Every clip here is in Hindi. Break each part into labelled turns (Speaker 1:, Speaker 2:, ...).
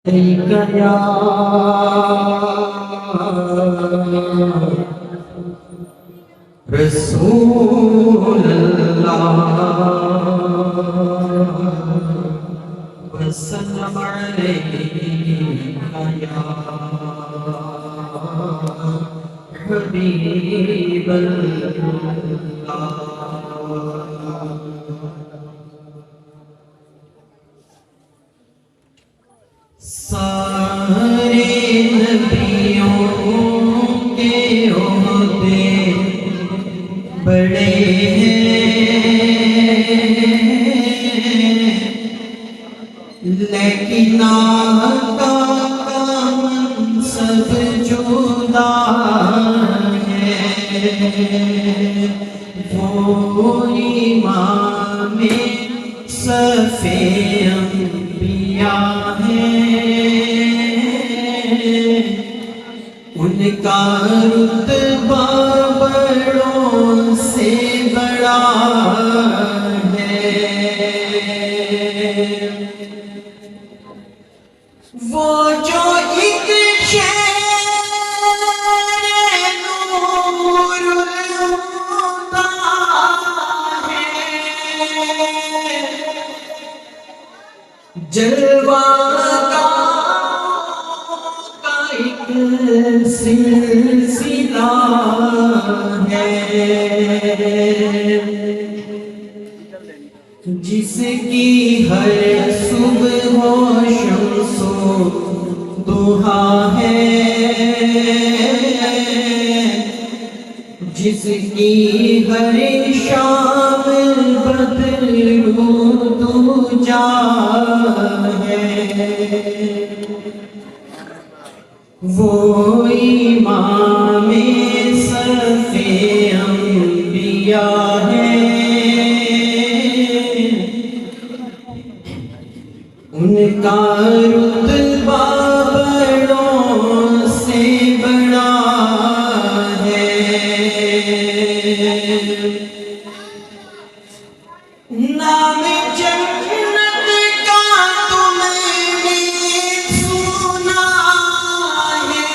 Speaker 1: या रसूल अल्लाह वसल्लम अलैका या हबीब अल्लाह। सारे नबियों के ओहदे बड़े हैं, लेकिन आका का मनसब जुदा है। वो इमाम सफ़े अंबिया है, उनका रुतबा बड़ों से बड़ा है। वो जो एक नूरुल हुदा है, जलवा सिलसिला है, जिसकी हर सुबह हो शम्सो दुहा है, जिसकी हर शाम बदलू दूजा है। वो इमाम सफ़े अंबिया है, उनका रुतबा बड़ों से बड़ा है। नाम जन्नत का तुमने सुना है,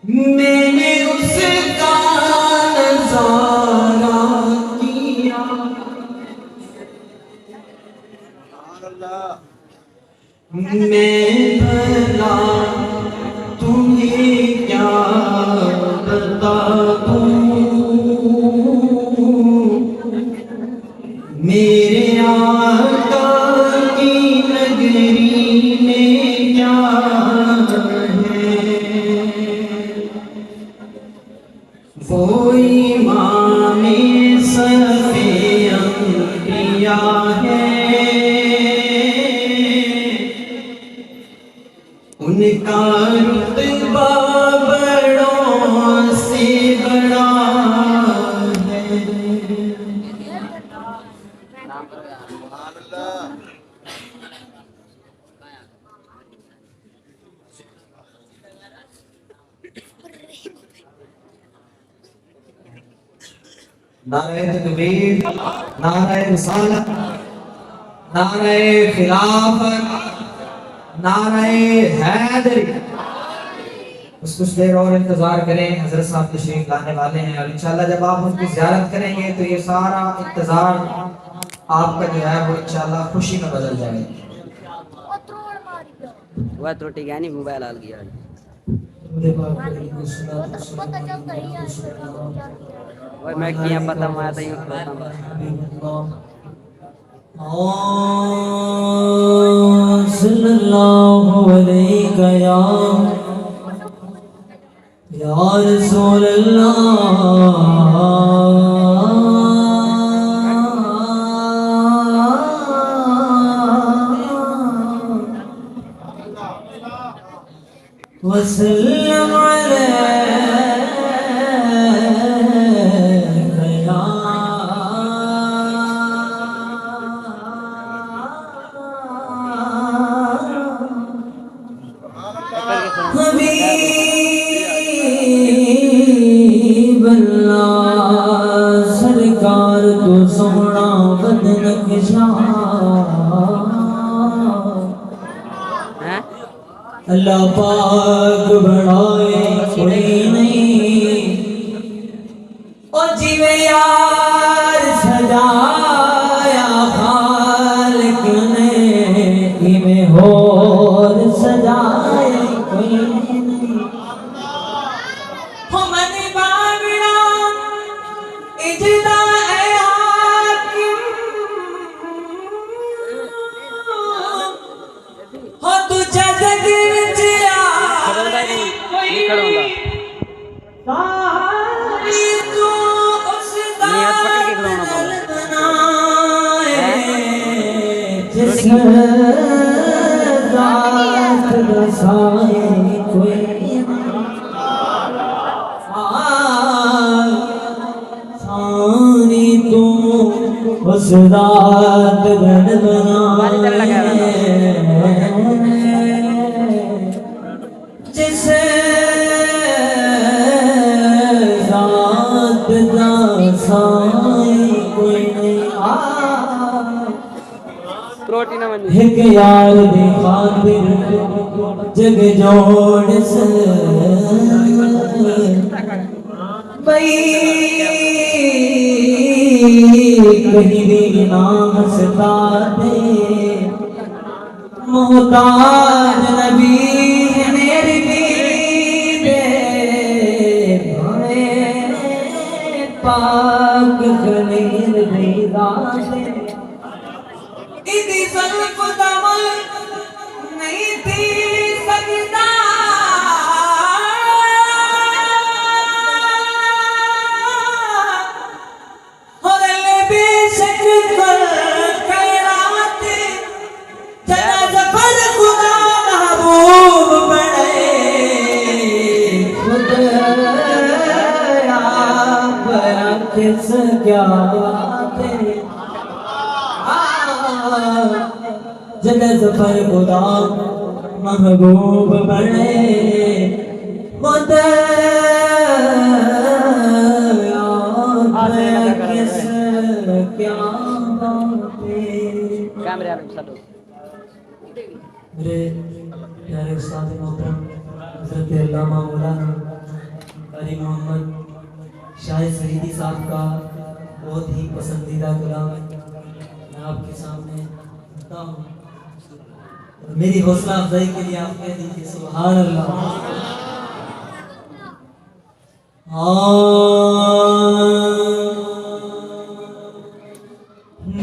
Speaker 1: मैंने उसका नज़ारा किया। मैं भला तुम्हें क्या बता दूं, मेरे आका की नगरी में क्या है। वो इमाम सफ़े अंबिया है, उनका रुतबा बड़ों से बड़ा है। नारे तकबीर, नारे रिसालत, नारे खिलाफत, नारे हैदरी। कुछ देर और इंतजार करें, हजरत साहब तशरीफ लाने वाले हैं, और इंशाल्लाह जब आप उनकी ज़ियारत करेंगे तो ये सारा इंतजार आपका जो है वो इंशाल्लाह खुशी में बदल जाएगा।
Speaker 2: वह त्रुटि गया नहीं, मोबाइल हाल गया वही मैं किया पता मैं आता ही
Speaker 1: सल्लल्लाहु अलैहि या रसूल अल्लाह वसल्लम हबीब अल्लाह सरकार तो सोना बदन नक्शा अल्लाह पाक बढ़ाए कोई नहीं ओ जिवे यार सजाया खालिक ने इवें होर सजाए कोई नहीं हो मन बागड़ा इजदा है हाकिम हो तू जग विच
Speaker 2: खड़ोंदा ही नहीं खड़ोंदा
Speaker 1: सारी तू उस
Speaker 2: नहीं हाथ पकड़ के खड़ोना पड़ेगा
Speaker 1: जिस जात दसाए कोई सारी तू उस जात बन बनाए जिस जात दसाए कोई नहीं
Speaker 2: प्रोटीन मन
Speaker 1: एक यार दे खातिर जग जोड़ से बई कहीं भी नाम सता दे मोहताज नबी है मेरी दे पाक खलील बेदा दे इदी ज़ल्फ़ दमल नहीं थी सकता और बेशक कर खैरात जना ज़फ़र खुदा महबूब बने खुद आप किस क्या तेरे जग ज़फ़र खुदा महबूब बने खुद किस क्या बातें
Speaker 2: कैमरे वाले चलो
Speaker 1: मेरे प्यारे उस्ताद मोहतरम हज़रत अल्लामा मौलाना कारी मोहम्मद शाहिद सईदी साहब का बहुत ही पसंदीदा कलाम मैं आपके सामने रखता हूँ और मेरी हौसला अफजाई के लिए आप कह दीजिए सुभान अल्लाह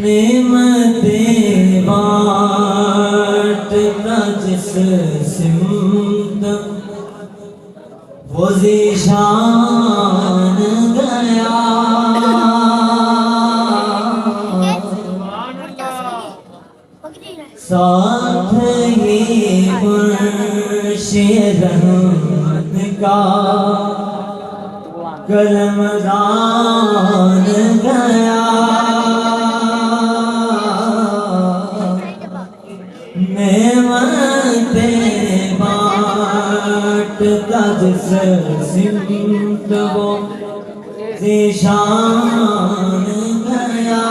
Speaker 1: नेमतें बांटता जिस सिमत वो ज़ीशान गया साथ ही मुर्शिद रहमत का कलमदान गया नेमतें बांटता जिस सिमत वो ज़ीशान गया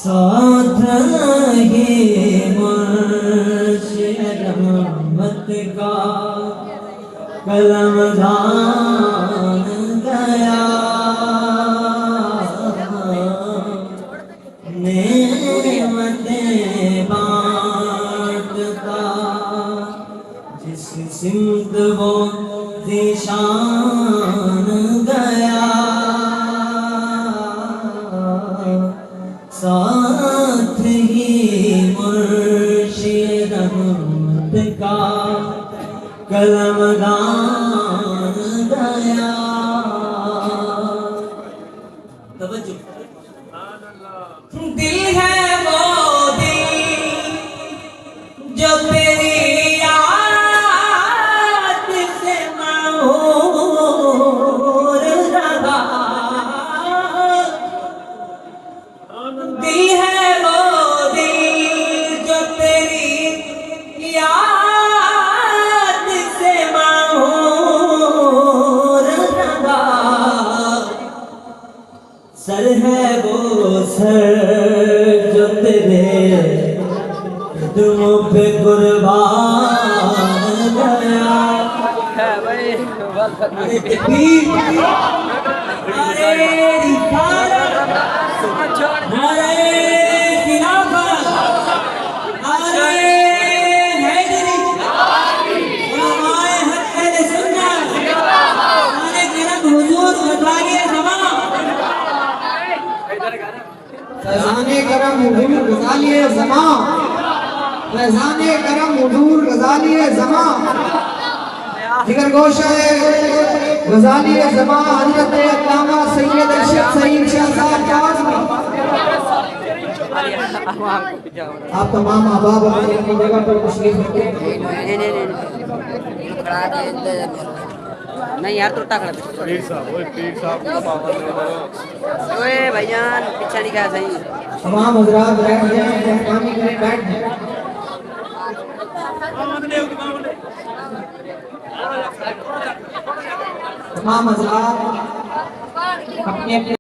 Speaker 1: साथ ही मुर्शिद रहमत का कलमदान गया नेमतें बांटता जिस सिमत वो ज़ीशान गया साथ ही मुर्शिद रहमत का कलमदान गया तवज्जो दिल है वो दिल जो तेरी याद से मऊर रहा दिल है वो दिल जो तेरी याद से मऊर रहा सर है वो सर जो तेरे तुम पे कुर्बान गया।
Speaker 2: है भाई बात करना है।
Speaker 1: अरे रिसालत, अरे खिलाफत, अरे हैदरी, उलमाए हक अहले सुन्नत, अरे करम हुजूर गज़ाली ज़मां, फैज़ाने करम हुजूर गज़ाली ज़मां, फैज़ाने करम हुजूर गज़ाली ज़मां, जिगर गोशा है गज़ाली ज़मां हज़रत अल्लामा सैयद अरशद सईद शाह साहब काज़मी। आप तमाम अहबाब अपनी अपनी जगह पर तशरीफ रखें।
Speaker 2: नहीं यार तू टाकड़ा
Speaker 3: पीर साहब का पावन
Speaker 2: ओए भाईजान पीछा नहीं कहा सही
Speaker 1: तमाम हज़रात बैठ जाएं, मेहरबानी करें बैठ जाएं। तमाम हज़रात अपने अपने